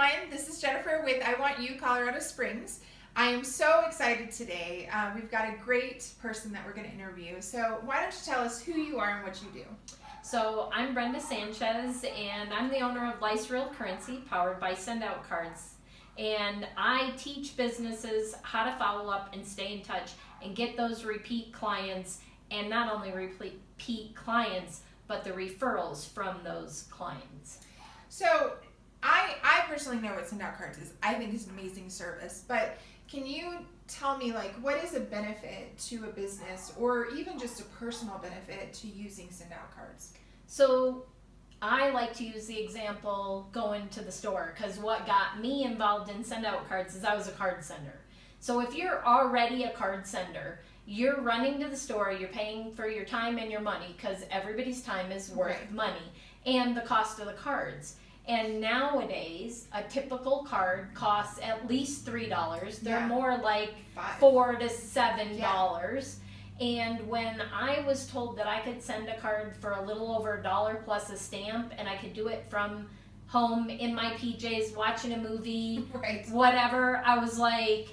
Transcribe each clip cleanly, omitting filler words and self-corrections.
everyone. This is Jennifer with I Want You, Colorado Springs. I am so excited today. We've got a great person that we're going to interview. So why don't you tell us who you are and what you do? So I'm Brenda Sanchez, and I'm the owner of Lice Real Currency, powered by Send Out Cards. And I teach businesses how to follow up and stay in touch and get those repeat clients, and not only repeat clients, but the referrals from those clients. So I personally know what Send Out Cards is. I think it's an amazing service, but can you tell me, like, what is a benefit to a business or even just a personal benefit to using Send Out Cards? So I like to use the example going to the store, because what got me involved in Send Out Cards is I was a card sender. So if you're already a card sender, you're running to the store, you're paying for your time and your money, because everybody's time is worth money, and the cost of the cards. And nowadays, a typical card costs at least $3. They're more like $4 to $7. And when I was told that I could send a card for a little over $1 plus a stamp, and I could do it from home in my PJs, watching a movie, whatever, I was like,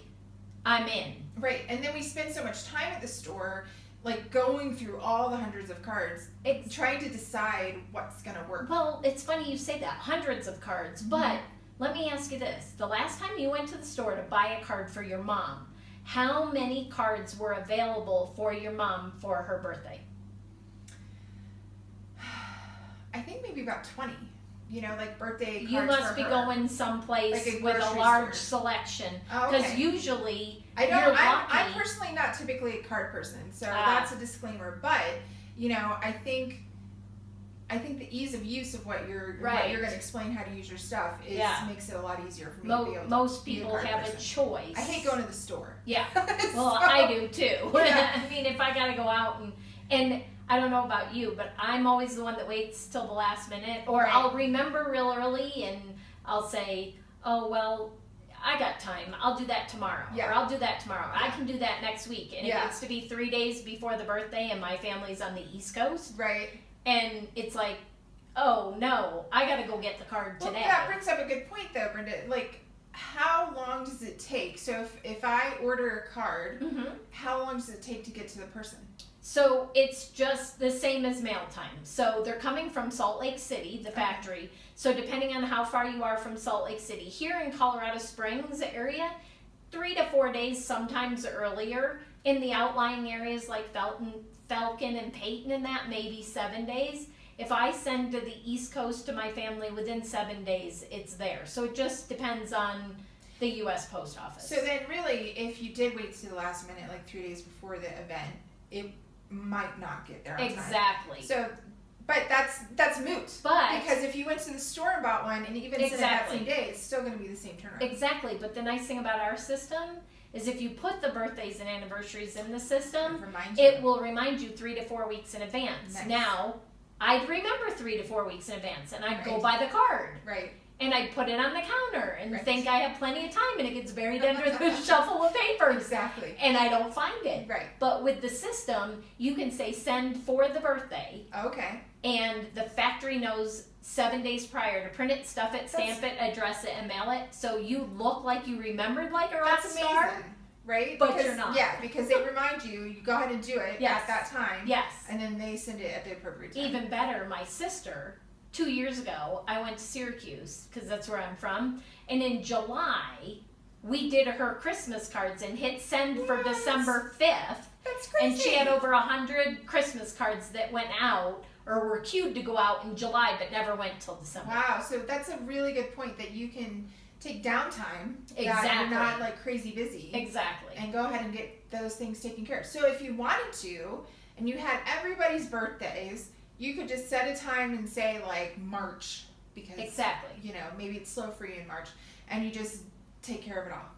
I'm in. Right, and then we spend so much time at the store, like going through all the hundreds of cards, trying to decide what's going to work. Well, it's funny you say that, hundreds of cards, but let me ask you this. The last time you went to the store to buy a card for your mom, how many cards were available for your mom for her birthday? I think maybe about 20. You know, like birthday cards. You must for be her. Going someplace like with a large selection. Because usually I'm personally not typically a card person, so that's a disclaimer. But you know, I think the ease of use of what you're going to explain how to use your stuff makes it a lot easier for me to be able to most people have a choice. I hate going to the store. Yeah. Well, I do too. I mean, if I got to go out and I don't know about you, but I'm always the one that waits till the last minute, or I'll remember real early and I'll say, oh, well, I got time. I'll do that tomorrow. Or I'll do that tomorrow. I can do that next week. And it gets to be 3 days before the birthday, and my family's on the East Coast. Right. And it's like, oh, no, I got to go get the card today. Well, that brings up a good point, though, Brenda. Like, how long does it take? So if I order a card, how long does it take to get to the person? So it's just the same as mail time. So they're coming from Salt Lake City, the factory. So depending on how far you are from Salt Lake City, here in Colorado Springs area, 3 to 4 days, sometimes earlier. In the outlying areas like Falcon and Peyton and that, maybe 7 days. If I send to the East Coast to my family within 7 days, it's there. So it just depends on the U.S. Post Office. So then really, if you did wait to the last minute, like 3 days before the event, it might not get there on time. Exactly. So, but that's moot. But because if you went to the store and bought one and even sent it that same day, it's still going to be the same turnaround. Exactly. But the nice thing about our system is if you put the birthdays and anniversaries in the system, it will remind you 3 to 4 weeks in advance. Nice. Now, I'd remember 3 to 4 weeks in advance, and I'd go buy the card. Right. And I'd put it on the counter and think I have plenty of time, and it gets buried under the shuffle of papers. Exactly. And I don't find it. Right. But with the system, you can say send for the birthday. Okay. And the factory knows 7 days prior to print it, stuff it, stamp it, address it, and mail it. So you look like you remembered like a rock star. Amazing. Right? But you're not. Yeah, because they remind you, you go ahead and do it at that time. Yes. And then they send it at the appropriate time. Even better, my sister, 2 years ago, I went to Syracuse, because that's where I'm from, and in July, we did her Christmas cards and hit send for December 5th. That's crazy. And she had over 100 Christmas cards that went out, or were queued to go out in July, but never went till December. Wow, so that's a really good point, that you can take downtime. Exactly. That you're not like crazy busy. Exactly. And go ahead and get those things taken care of. So if you wanted to, and you had everybody's birthdays, you could just set a time and say like March, because you know, maybe it's slow for you in March, and you just take care of it all.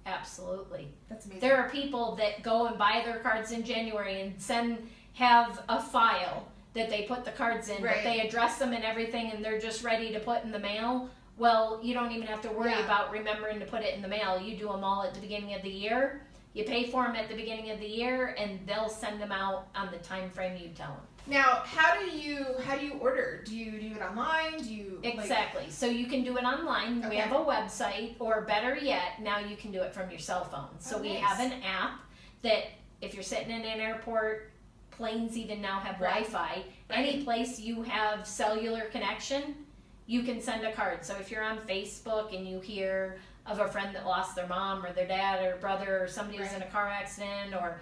Absolutely. That's amazing. There are people that go and buy their cards in January and have a file that they put the cards in, but they address them and everything, and they're just ready to put in the mail. Well, you don't even have to worry about remembering to put it in the mail. You do them all at the beginning of the year. You pay for them at the beginning of the year, and they'll send them out on the time frame you tell them. Now, how do you order? Do you do it online? Do you Exactly. So you can do it online. Okay. We have a website, or better yet, now you can do it from your cell phone. So we nice. have an app that if you're sitting in an airport, planes even now have Wi-Fi. Any place you have cellular connection, you can send a card. So if you're on Facebook and you hear of a friend that lost their mom or their dad or brother, or somebody was in a car accident, or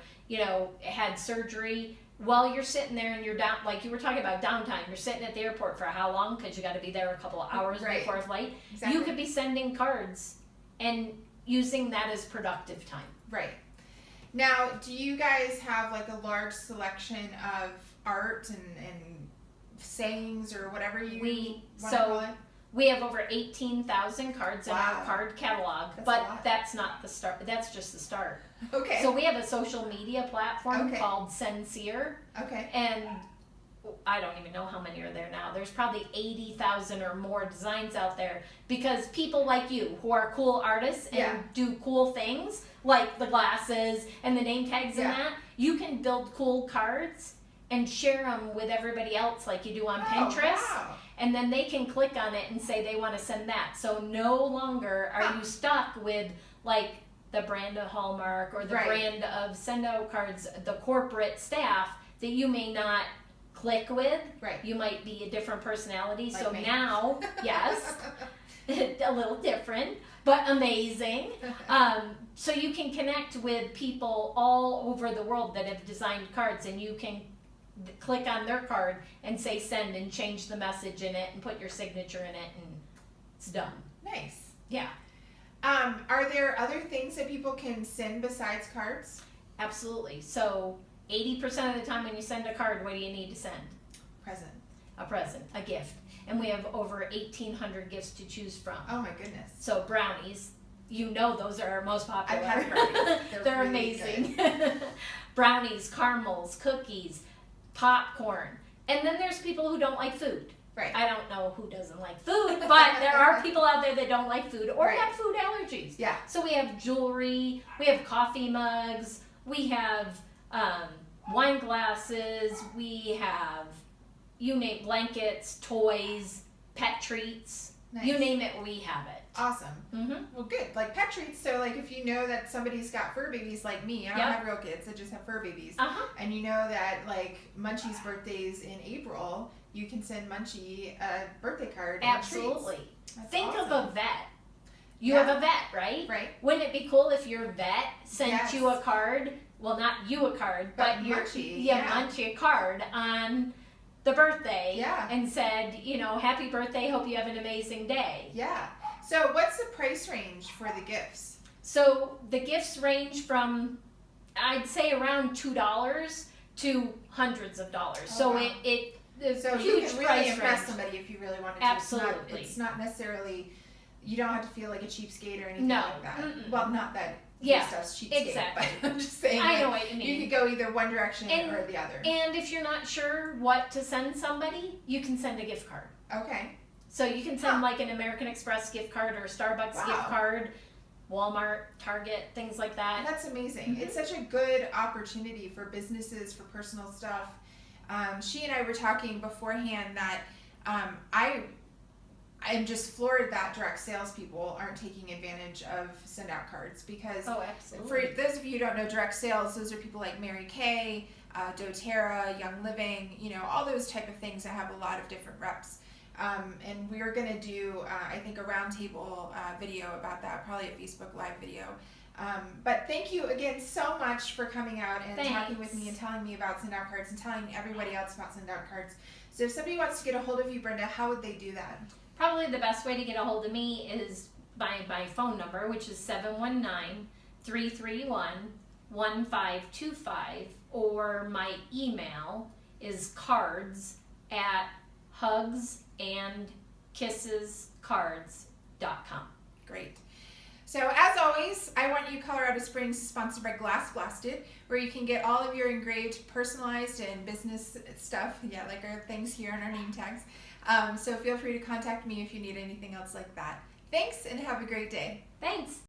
had surgery, while you're sitting there and you're down, like you were talking about downtime, you're sitting at the airport for how long? Because you got to be there a couple of hours before a flight. Exactly. You could be sending cards and using that as productive time. Right. Now, do you guys have like a large selection of art and sayings or whatever you want to call it? We have over 18,000 cards in our card catalog, that's not the start. That's just the start. Okay. So we have a social media platform called Sincere. Okay. And I don't even know how many are there now. There's probably 80,000 or more designs out there, because people like you who are cool artists and do cool things like the glasses and the name tags and that, you can build cool cards and share them with everybody else like you do on Pinterest. Wow. And then they can click on it and say they want to send that. So no longer are you stuck with like the brand of Hallmark or the brand of send out cards, the corporate staff that you may not click with. Right. You might be a different personality. Like so me. Now, yes, a little different, but amazing. So you can connect with people all over the world that have designed cards, and you can click on their card and say send and change the message in it and put your signature in it, and it's done. Nice. Yeah. Are there other things that people can send besides cards? Absolutely. So 80% of the time when you send a card, what do you need to send? Present. A present, a gift. And we have over 1,800 gifts to choose from. Oh my goodness. So brownies, those are our most popular. I've had brownies. They're really amazing. Brownies, caramels, cookies, popcorn. And then there's people who don't like food. Right. I don't know who doesn't like food, but there are people out there that don't like food or have food allergies. Yeah. So we have jewelry, we have coffee mugs, we have wine glasses, we have, you name, blankets, toys, pet treats. Nice. You name it, we have it. Awesome. Mm-hmm. Well, good. Like pet treats. So, like, if you know that somebody's got fur babies like me, I don't have real kids. I just have fur babies. And you know that, like, Munchie's birthday's in April, you can send Munchie a birthday card. Absolutely. Think awesome. of a vet. You have a vet, right? Right. Wouldn't it be cool if your vet sent you a card? Well, not you a card, but Munchie. Munchie a card on the birthday. Yeah. And said, happy birthday, hope you have an amazing day. Yeah. So what's the price range for the gifts? So the gifts range from, I'd say, around $2 to hundreds of dollars. Oh, so wow. it's So a you huge can really price impress range. somebody if you really wanted to. Absolutely. It's not necessarily, you don't have to feel like a cheapskate or anything No. like that. Mm-mm. Well, not that stuff's cheapskate, exactly. but I'm just saying I know what you mean. you could go either one direction or the other. And if you're not sure what to send somebody, you can send a gift card. Okay. So you can send like an American Express gift card or a Starbucks gift card, Walmart, Target, things like that. That's amazing. Mm-hmm. It's such a good opportunity for businesses, for personal stuff. She and I were talking beforehand that I'm just floored that direct salespeople aren't taking advantage of send out cards, because for those of you who don't know direct sales, those are people like Mary Kay, doTERRA, Young Living, all those type of things that have a lot of different reps. And we are going to do, I think, a roundtable video about that, probably a Facebook Live video. But thank you again so much for coming out and talking with me and telling me about send out cards and telling everybody else about send out cards. So if somebody wants to get a hold of you, Brenda, how would they do that? Probably the best way to get a hold of me is by my phone number, which is 719-331-1525, or my email is cards@hugsandkissescards.com. Great. So as always, I Want You Colorado Springs is sponsored by Glass Blasted, where you can get all of your engraved, personalized, and business stuff, like our things here on our name tags. So feel free to contact me if you need anything else like that. Thanks, and have a great day. Thanks.